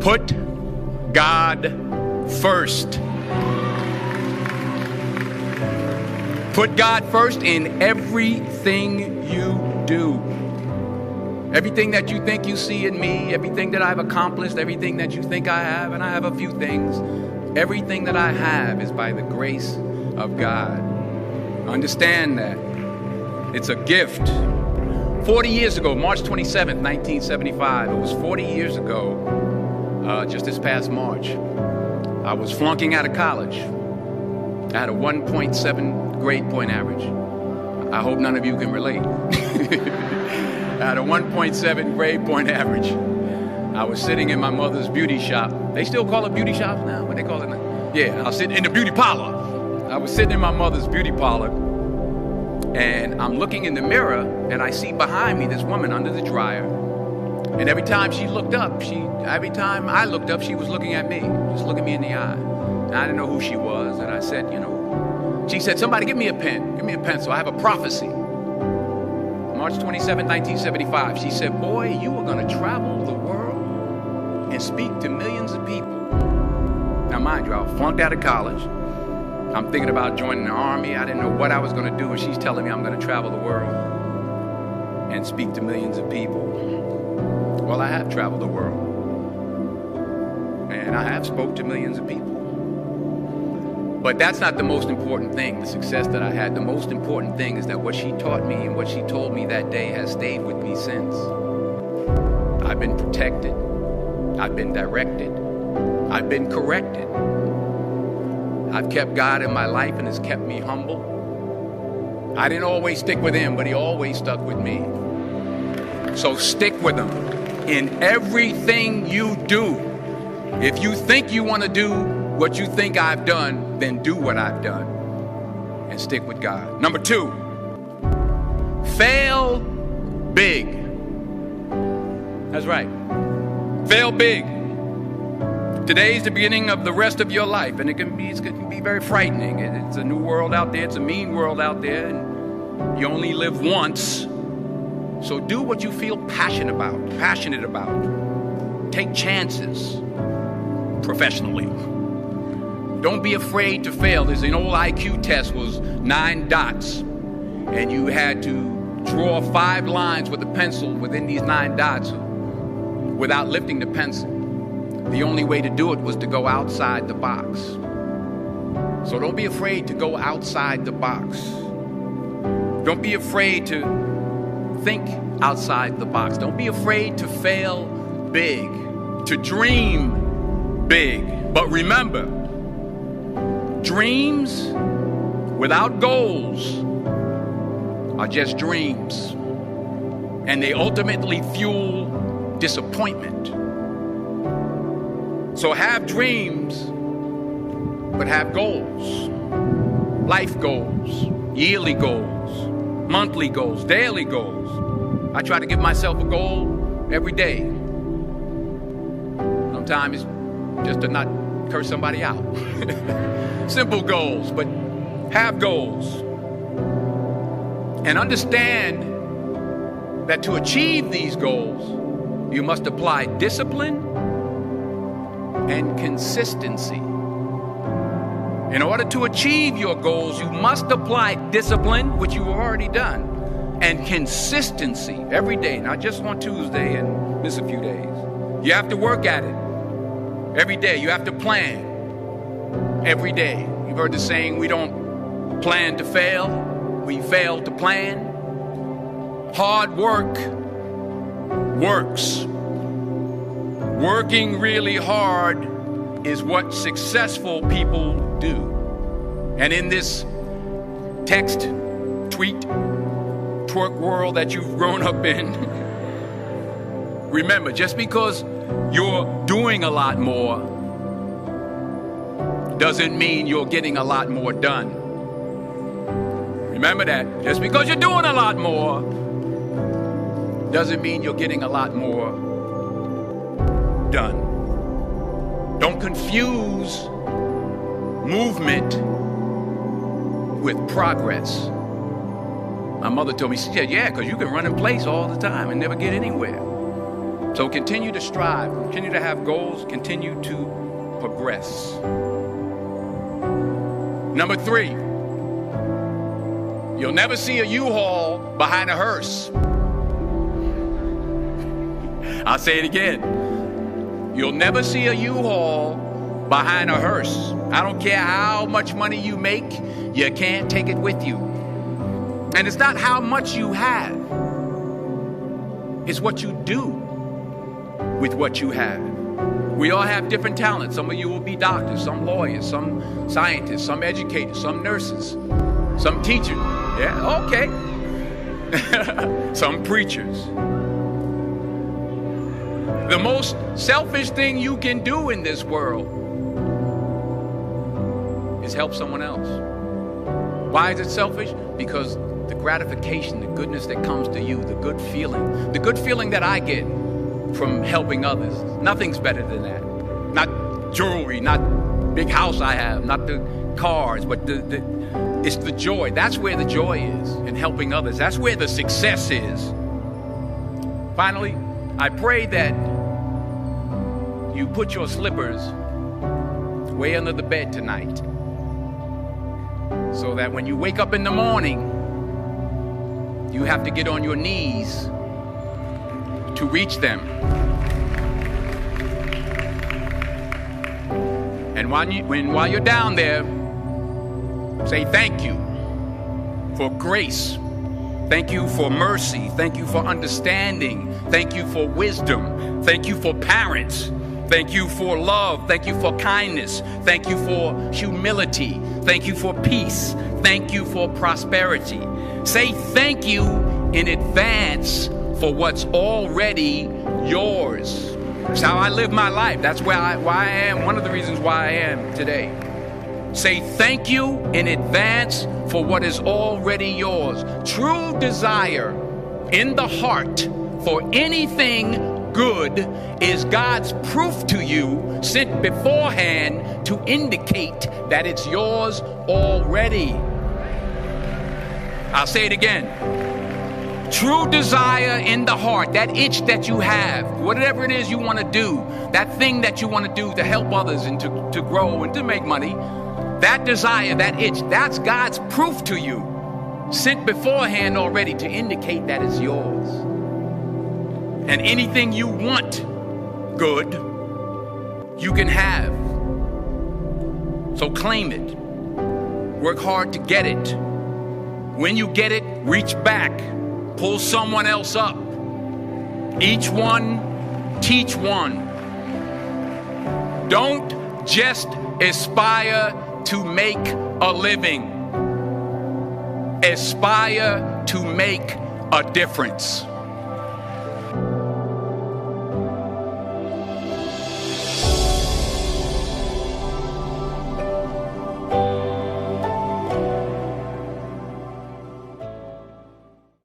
Put God first. Put God first in everything you do. Everything that you think you see in me, everything that I've accomplished, everything that you think I have, and I have a few things, everything that I have is by the grace of God. Understand that. It's a gift. 40 years ago, March 27th, 1975, it was 40 years ago, just this past March, I was flunking out of college. I had a 1.7 grade point average. I hope none of you can relate. I had a 1.7 grade point average. I was sitting in my mother's beauty shop. They still call it beauty shops now? What they call it now? Yeah, I was sitting in the beauty parlor. I was sitting in my mother's beauty parlor, and I'm looking in the mirror, and I see behind me this woman under the dryer. And every time she looked up, every time I looked up, she was looking at me, just looking me in the eye. And I didn't know who she was, and I said, she said, somebody give me a pen, give me a pencil, I have a prophecy. March 27, 1975, she said, boy, you are going to travel the world and speak to millions of people. Now, mind you, I was flunked out of college. I'm thinking about joining the army. I didn't know what I was going to do, and she's telling me I'm going to travel the world and speak to millions of people. Well, I have traveled the world, and I have spoke to millions of people. But that's not the most important thing, the success that I had. The most important thing is that what she taught me and what she told me that day has stayed with me since. I've been protected. I've been directed. I've been corrected. I've kept God in my life, and it's kept me humble. I didn't always stick with him, but he always stuck with me. So stick with him in everything you do. If you think you want to do what you think I've done, then do what I've done and stick with God. Number 2, fail big. That's right. Fail big. Today's the beginning of the rest of your life, and it can be very frightening. It's a new world out there. It's a mean world out there, and you only live once. So do what you feel passionate about. Take chances professionally. Don't be afraid to fail. There's an old IQ test, was 9 dots, and you had to draw 5 lines with a pencil within these 9 dots without lifting the pencil. The only way to do it was to go outside the box. So don't be afraid to go outside the box. Don't be afraid to think outside the box. Don't be afraid to fail big, to dream big. But remember, dreams without goals are just dreams, and they ultimately fuel disappointment. So have dreams, but have goals. Life goals, yearly goals, monthly goals, daily goals. I try to give myself a goal every day. Sometimes it's just to not curse somebody out. Simple goals, but have goals. And understand that to achieve these goals, you must apply discipline and consistency. In order to achieve your goals, you must apply discipline, which you've already done, and consistency every day, not just on Tuesday and miss a few days. You have to work at it every day. You have to plan every day. You've heard the saying, we don't plan to fail, we fail to plan. Hard work works. Working really hard is what successful people do. And in this text, tweet, twerk world that you've grown up in, remember, just because you're doing a lot more doesn't mean you're getting a lot more done. Remember that. Just because you're doing a lot more doesn't mean you're getting a lot more done. Don't confuse movement with progress. My mother told me, she said, yeah, because you can run in place all the time and never get anywhere. So continue to strive, continue to have goals, continue to progress. Number 3, you'll never see a U-Haul behind a hearse. I'll say it again. You'll never see a U-Haul behind a hearse. I don't care how much money you make, you can't take it with you. And it's not how much you have. It's what you do with what you have. We all have different talents. Some of you will be doctors, some lawyers, some scientists, some educators, some nurses, some teachers. Yeah, okay. Some preachers. The most selfish thing you can do in this world is help someone else. Why is it selfish? Because the gratification, the goodness that comes to you, the good feeling that I get from helping others, nothing's better than that. Not jewelry, not big house I have, not the cars, but it's the joy. That's where the joy is, in helping others. That's where the success is. Finally, I pray that you put your slippers way under the bed tonight, so that when you wake up in the morning, you have to get on your knees to reach them. And while you're down there, say thank you for grace. Thank you for mercy. Thank you for understanding. Thank you for wisdom. Thank you for parents. Thank you for love. Thank you for kindness. Thank you for humility. Thank you for peace. Thank you for prosperity. Say thank you in advance for what's already yours. That's how I live my life. That's why I am. One of the reasons why I am today. Say thank you in advance for what is already yours. True desire in the heart for anything good is God's proof to you, sent beforehand to indicate that it's yours already. I'll say it again. True desire in the heart, that itch that you have, whatever it is you want to do, that thing that you want to do to help others and to grow and to make money, that desire, that itch, that's God's proof to you, sent beforehand already to indicate that it's yours. And anything you want good, you can have. So claim it. Work hard to get it. When you get it, reach back. Pull someone else up. Each one, teach one. Don't just aspire to make a living. Aspire to make a difference.